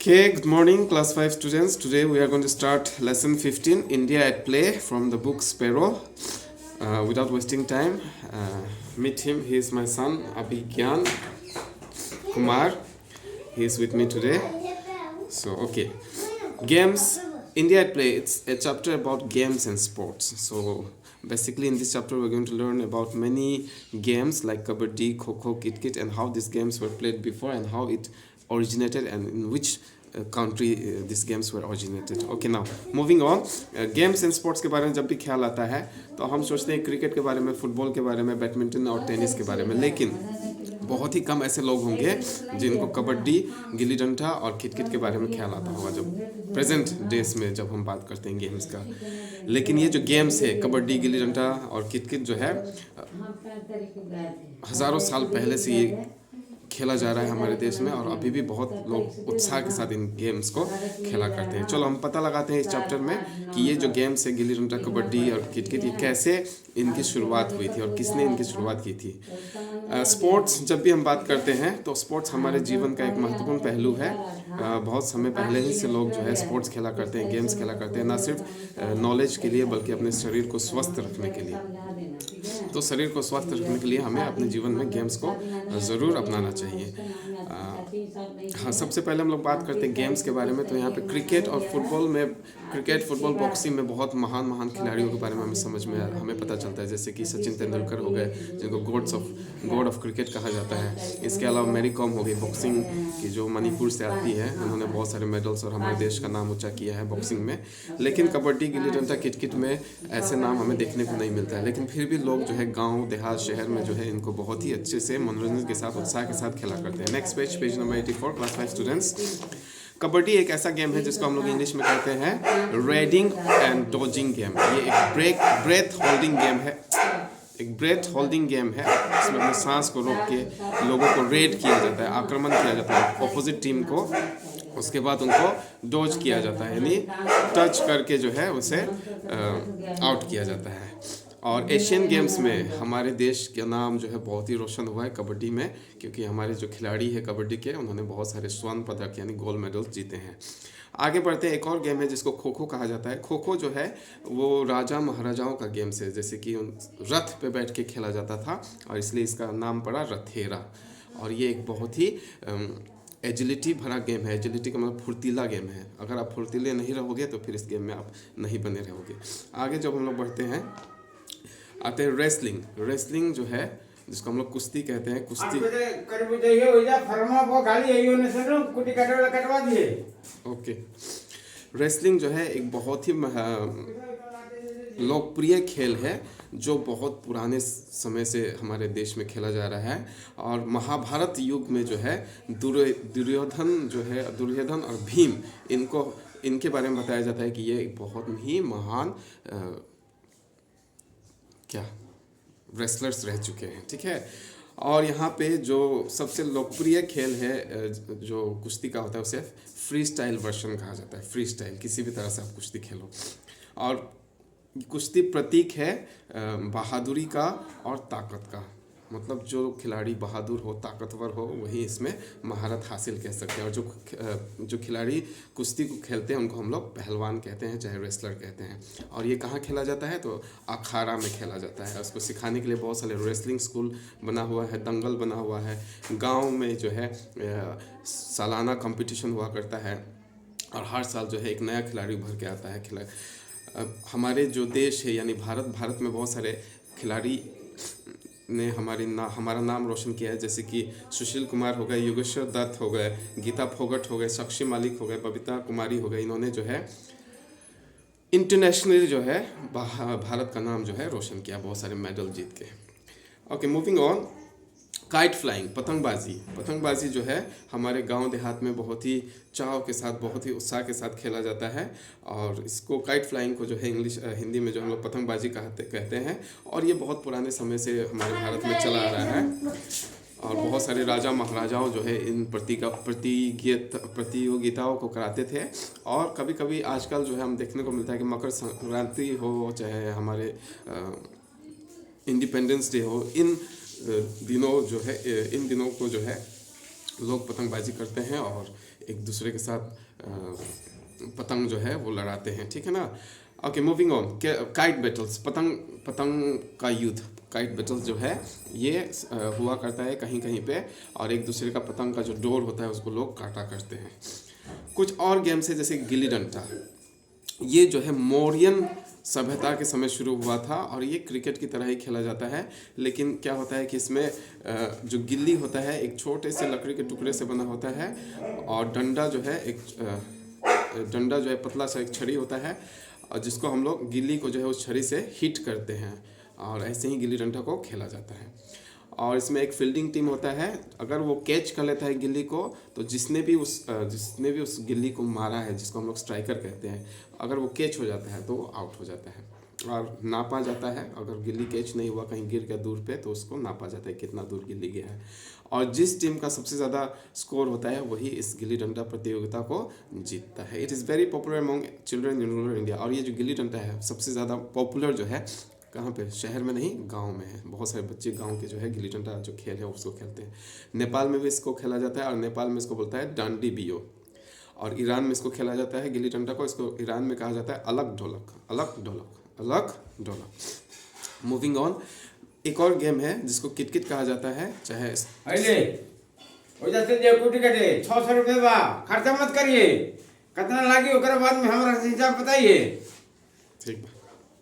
Okay, good morning, class 5 students. Today we are going to start lesson 15, India at Play, from the book Sparrow. Without wasting time, meet him. He is my son, Abhigyan Kumar. He is with me today. So, okay. Games, India at Play, it's a chapter about games and sports. So, basically in this chapter we're going to learn about many games like Kabaddi, Kho-Kho, Kit-Kit, and how these games were played before and how it originated and in which country these games were originated. Okay, now moving on. Games and sports के बारे में जब भी ख्याल आता है तो हम सोचते हैं क्रिकेट के बारे में, फुटबॉल के बारे में, बैडमिंटन और टेनिस के बारे में, लेकिन बहुत ही कम ऐसे लोग होंगे जिनको कबड्डी, गिल्ली डंडा और किट-किट के बारे में ख्याल आता होगा जब प्रेजेंट डेज में जब हम बात करते हैं गेम्स का। लेकिन ये जो गेम्स है कबड्डी, गिल्ली डंडा और किट-किट जो है हज़ारों साल पहले से ये खेला जा रहा है हमारे देश में और अभी भी बहुत लोग उत्साह के साथ इन गेम्स को खेला करते हैं। चलो हम पता लगाते हैं इस चैप्टर में कि ये जो गेम्स है गिल्ली डंडा, कबड्डी और किट-किट, ये कैसे इनकी शुरुआत हुई थी और किसने इनकी शुरुआत की थी। स्पोर्ट्स जब भी हम बात करते हैं तो स्पोर्ट्स हमारे जीवन का एक महत्वपूर्ण पहलू है। बहुत समय पहले ही से लोग जो है स्पोर्ट्स खेला करते हैं, गेम्स खेला करते हैं, ना सिर्फ नॉलेज के लिए बल्कि अपने शरीर को स्वस्थ रखने के लिए। तो शरीर को स्वस्थ रखने के लिए हमें अपने जीवन में गेम्स को ज़रूर अपनाना चाहिए। हाँ, सबसे पहले हम लोग बात करते हैं गेम्स के बारे में। तो यहाँ पे क्रिकेट और फुटबॉल में, क्रिकेट, फुटबॉल, बॉक्सिंग में बहुत महान महान खिलाड़ियों के बारे में हमें पता चलता है, जैसे कि सचिन तेंदुलकर हो गए जिनको गॉड ऑफ क्रिकेट कहा जाता है। इसके अलावा मैरी कॉम हो गई, बॉक्सिंग की, जो मणिपुर से आती है। उन्होंने बहुत सारे मेडल्स और हमारे देश का नाम ऊंचा किया है बॉक्सिंग में। लेकिन कबड्डी, गिल्ली डंडा, किट-किट में ऐसे नाम हमें देखने को नहीं मिलता है। लेकिन फिर भी लोग जो है गाँव देहात शहर में जो है इनको बहुत ही अच्छे से मनोरंजन के साथ, उत्साह के साथ खेला करते हैं। Next page number 84, class 5 students. Kabaddi एक ऐसा गेम है जिसको हम लोग इंग्लिश में कहते हैं रेडिंग एंड डॉजिंग गेम। ये एक ब्रेथ होल्डिंग गेम है। एक ब्रेथ होल्डिंग गेम है इसमें अपने सांस को रोक के लोगों को रेड किया जाता है, आक्रमण किया जाता है ऑपोजिट टीम को। उसके बाद उनको डॉज किया जाता है, यानी टच करके जो है उसे आउट किया जाता है। और एशियन गेम्स में हमारे देश का नाम जो है बहुत ही रोशन हुआ है कबड्डी में, क्योंकि हमारे जो खिलाड़ी है कबड्डी के, उन्होंने बहुत सारे स्वर्ण पदक यानी गोल्ड मेडल जीते हैं। आगे बढ़ते हैं, एक और गेम है जिसको खो-खो कहा जाता है। खो-खो जो है वो राजा महाराजाओं का गेम्स है, जैसे कि रथ पे बैठ के खेला जाता था और इसलिए इसका नाम पड़ा रथेरा। और ये एक बहुत ही एजिलिटी भरा गेम है। एजिलिटी का मतलब फुर्तीला गेम है। अगर आप फुर्तीले नहीं रहोगे तो फिर इस गेम में आप नहीं बने रहोगे। आगे जब हम लोग बढ़ते हैं आते हैं रेसलिंग जो है जिसको हम लोग कुश्ती कहते हैं। कुश्ती ओके, रेसलिंग जो है एक बहुत ही लोकप्रिय खेल है जो बहुत पुराने समय से हमारे देश में खेला जा रहा है। और महाभारत युग में जो है दुर्योधन और भीम, इनके बारे में बताया जाता है कि ये एक बहुत ही महान रेसलर्स रह चुके हैं, ठीक है। और यहाँ पे जो सबसे लोकप्रिय खेल है जो कुश्ती का होता है उसे फ्री स्टाइल वर्जन कहा जाता है। फ्री स्टाइल, किसी भी तरह से आप कुश्ती खेलो। और कुश्ती प्रतीक है बहादुरी का और ताकत का। मतलब जो खिलाड़ी बहादुर हो, ताकतवर हो, वही इसमें महारत हासिल कह सकते हैं। और जो खिलाड़ी कुश्ती को खेलते हैं उनको हम लोग पहलवान कहते हैं, चाहे रेसलर कहते हैं। और ये कहाँ खेला जाता है तो अखाड़ा में खेला जाता है। उसको सिखाने के लिए बहुत सारे रेसलिंग स्कूल बना हुआ है, दंगल बना हुआ है। गाँव में जो है सालाना कंपटीशन हुआ करता है और हर साल जो है एक नया खिलाड़ी उभर के आता है। हमारे जो देश है यानी भारत में बहुत सारे खिलाड़ी ने हमारा नाम रोशन किया है, जैसे कि सुशील कुमार हो गए, योगेश्वर दत्त हो गए, गीता फोगट हो गए, साक्षी मालिक हो गए, बबीता कुमारी हो गए। इन्होंने जो है इंटरनेशनली जो है भारत का नाम जो है रोशन किया, बहुत सारे मेडल जीत के। Okay, moving on. Kite flying, पतंगबाजी जो है हमारे गांव देहात में बहुत ही चाव के साथ, बहुत ही उत्साह के साथ खेला जाता है। और इसको काइट फ्लाइंग को जो है हिंदी में जो हम लोग पतंगबाजी कहते हैं। और ये बहुत पुराने समय से हमारे भारत में चला आ रहा है। और बहुत सारे राजा महाराजाओं जो है इन प्रतियोगिताओं को कराते थे। और कभी कभी आजकल जो है हम देखने को मिलता है कि मकर संक्रांति हो, चाहे हमारे इंडिपेंडेंस डे हो, इन दिनों को जो है लोग पतंगबाजी करते हैं और एक दूसरे के साथ पतंग जो है वो लड़ाते हैं, ठीक है ना। Okay, moving on. Kite battles, पतंग पतंग का युद्ध, काइट बैटल्स जो है ये हुआ करता है कहीं कहीं पे, और एक दूसरे का पतंग का जो डोर होता है उसको लोग काटा करते हैं। कुछ और गेम्स है जैसे गिल्ली डंडा, ये जो है मौर्यन सभ्यता के समय शुरू हुआ था और ये क्रिकेट की तरह ही खेला जाता है, लेकिन क्या होता है कि इसमें जो गिल्ली होता है एक छोटे से लकड़ी के टुकड़े से बना होता है, और डंडा जो है डंडा जो है पतला सा एक छड़ी होता है, और जिसको हम लोग गिल्ली को जो है उस छड़ी से हिट करते हैं, और ऐसे ही गिल्ली डंडा को खेला जाता है। और इसमें एक फील्डिंग टीम होता है, अगर वो कैच कर लेता है गिल्ली को तो जिसने भी उस गिल्ली को मारा है, जिसको हम लोग स्ट्राइकर कहते हैं, अगर वो कैच हो जाता है तो वो आउट हो जाता है, और नापा जाता है। अगर गिल्ली कैच नहीं हुआ, कहीं गिर गया दूर पे, तो उसको नापा जाता है कितना दूर गिल्ली गया है, और जिस टीम का सबसे ज़्यादा स्कोर होता है वही इस गिल्ली डंडा प्रतियोगिता को जीतता है। It is very popular among children in rural India. और ये जो गिल्ली डंडा है सबसे ज़्यादा पॉपुलर जो है कहाँ पे, शहर में नहीं गांव में है। बहुत सारे बच्चे गांव के जो है गिल्ली डंडा जो खेल है उसको खेलते हैं। नेपाल में भी इसको खेला जाता है, और नेपाल में इसको बोलता है डांडी बियो, और ईरान में इसको खेला जाता है गिल्ली डंडा को, इसको ईरान में कहा जाता है अलग ढोलक, अलग ढोलक, अलग ढोलक। मूविंग ऑन, एक और गेम है जिसको किटकिट कहा जाता है, चाहे ₹600 खर्चा मत करिए, कितना लागी ओकरा बाद में हमरा हिसाब बताइए। ठीक,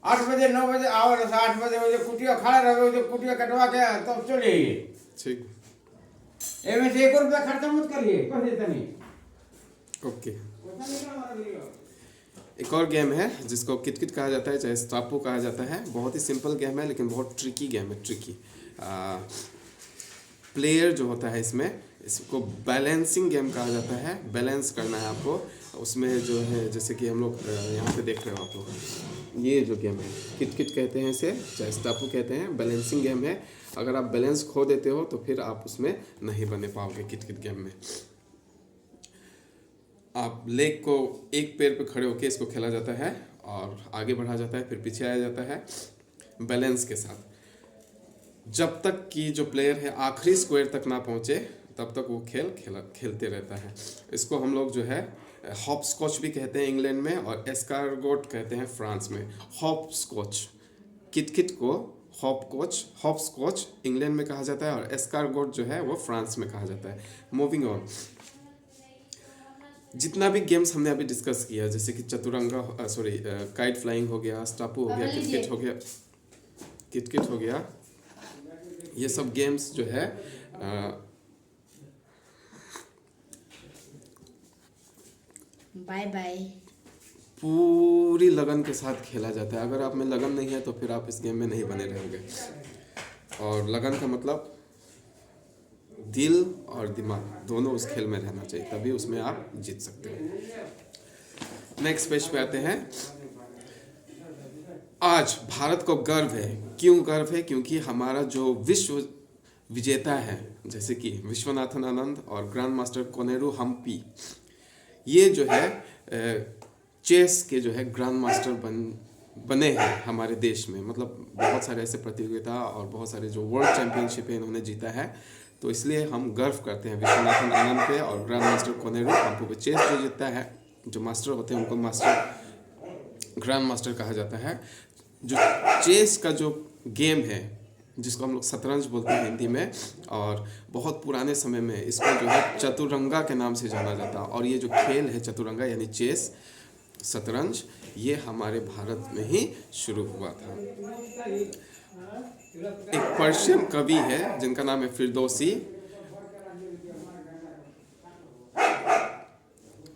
8 बजे 9 बजे आओ, 8 बजे वो जो कुटिया खड़ा रहे, वो जो कुटिया कटवा के तब चले आइए। ठीक, एमे से 1 रुपया खर्चा मत करिए, पैसे तनी। ओके। एक और गेम है जिसको किटकिट कहा जाता है, चाहे स्टापू कहा जाता है। बहुत ही सिंपल गेम है लेकिन बहुत ट्रिकी गेम है, ट्रिकी। प्लेयर जो होता है इसको बैलेंसिंग गेम कहा जाता है, बैलेंस करना है आपको। उसमें जो है जैसे कि हम लोग यहाँ पे देख रहे हो आप लोग, ये जो गेम है किटकिट कहते हैं इसे, चाहे स्टापू कहते हैं, बैलेंसिंग गेम है। अगर आप बैलेंस खो देते हो तो फिर आप उसमें नहीं बने पाओगे किटकिट गेम में। आप लेग को एक पैर पे खड़े होकर इसको खेला जाता है, और आगे बढ़ा जाता है, फिर पीछे आया जाता है बैलेंस के साथ, जब तक कि जो प्लेयर है आखिरी स्क्वायर तक ना पहुंचे तब तक वो खेलते रहता है। इसको हम लोग जो है हॉप स्कॉच भी कहते हैं इंग्लैंड में, और एस्कारगोट कहते हैं फ्रांस में। हॉप स्कॉच, किटकिट को हॉप स्कॉच इंग्लैंड में कहा जाता है, और एस्कारगोट जो है वो फ्रांस में कहा जाता है। मूविंग ऑन, जितना भी गेम्स हमने अभी डिस्कस किया, जैसे कि चतुरंगा, काइट फ्लाइंग हो गया, स्टापू हो गया, किटकिट हो गया, ये सब गेम्स जो है बाय बाय पूरी लगन के साथ खेला जाता है। अगर आप में लगन नहीं है तो फिर आप इस गेम में नहीं बने रहोगे। और लगन का मतलब दिल और दिमाग दोनों उस खेल में रहना चाहिए, तभी उसमें आप जीत सकते हो। नेक्स्ट पेज पे आते हैं। आज भारत को गर्व है। क्यों गर्व है? क्योंकि हमारा जो विश्व विजेता है, जैसे कि विश्वनाथन आनंद और ग्रैंड मास्टर कोनेरू हम्पी, ये जो है चेस के जो है ग्रैंड मास्टर बने हैं हमारे देश में। मतलब बहुत सारे ऐसे प्रतियोगिता और बहुत सारे जो वर्ल्ड चैंपियनशिप है इन्होंने जीता है, तो इसलिए हम गर्व करते हैं विश्वनाथन आनंद पे और ग्रैंड मास्टर कोनेरू हम्पी पे। चेस जो जीतता है, जो मास्टर होते हैं उनको ग्रैंड मास्टर कहा जाता है। जो चेस का जो गेम है, जिसको हम लोग शतरंज बोलते हैं हिंदी में, और बहुत पुराने समय में इसको जो है चतुरंगा के नाम से जाना जाता है। और ये जो खेल है चतुरंगा यानी चेस, शतरंज, ये हमारे भारत में ही शुरू हुआ था। एक पर्शियन कवि है जिनका नाम है फिरदौसी,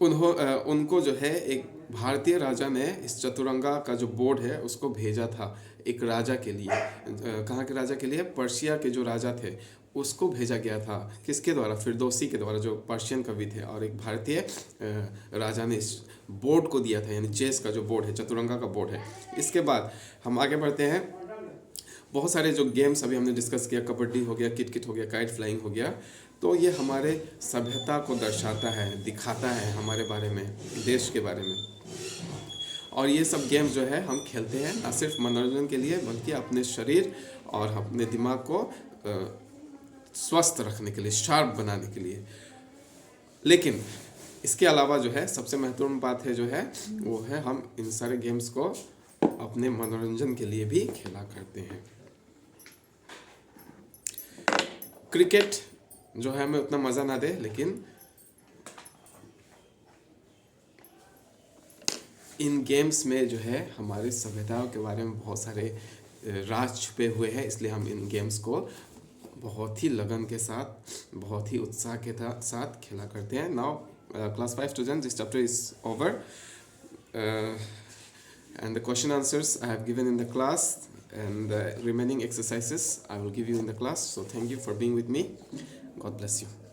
उनको जो है एक भारतीय राजा ने इस चतुरंगा का जो बोर्ड है उसको भेजा था एक राजा के लिए। कहाँ के राजा के लिए? पर्शिया के जो राजा थे उसको भेजा गया था। किसके द्वारा? फिरदौसी के द्वारा, जो पर्शियन कवि थे। और एक भारतीय राजा ने इस बोर्ड को दिया था, यानी चेस का जो बोर्ड है, चतुरंगा का बोर्ड है। इसके बाद हम आगे बढ़ते हैं। बहुत सारे जो गेम्स अभी हमने डिस्कस किया, कबड्डी हो गया, किटकिट हो गया, काइट फ्लाइंग हो गया, तो ये हमारे सभ्यता को दर्शाता है, दिखाता है हमारे बारे में, देश के बारे में। और ये सब गेम्स जो है हम खेलते हैं ना सिर्फ मनोरंजन के लिए, बल्कि अपने शरीर और अपने दिमाग को स्वस्थ रखने के लिए, शार्प बनाने के लिए। लेकिन इसके अलावा जो है सबसे महत्वपूर्ण बात है जो है वो है हम इन सारे गेम्स को अपने मनोरंजन के लिए भी खेला करते हैं। क्रिकेट जो है हमें उतना मज़ा ना दे, लेकिन इन गेम्स में जो है हमारी सभ्यताओं के बारे में बहुत सारे राज छुपे हुए हैं, इसलिए हम इन गेम्स को बहुत ही लगन के साथ, बहुत ही उत्साह के साथ खेला करते हैं। Now class 5 student, this chapter is over and the question answers I have given in the class, and the remaining exercises I will give you in the class. So thank you for being with me. God bless you.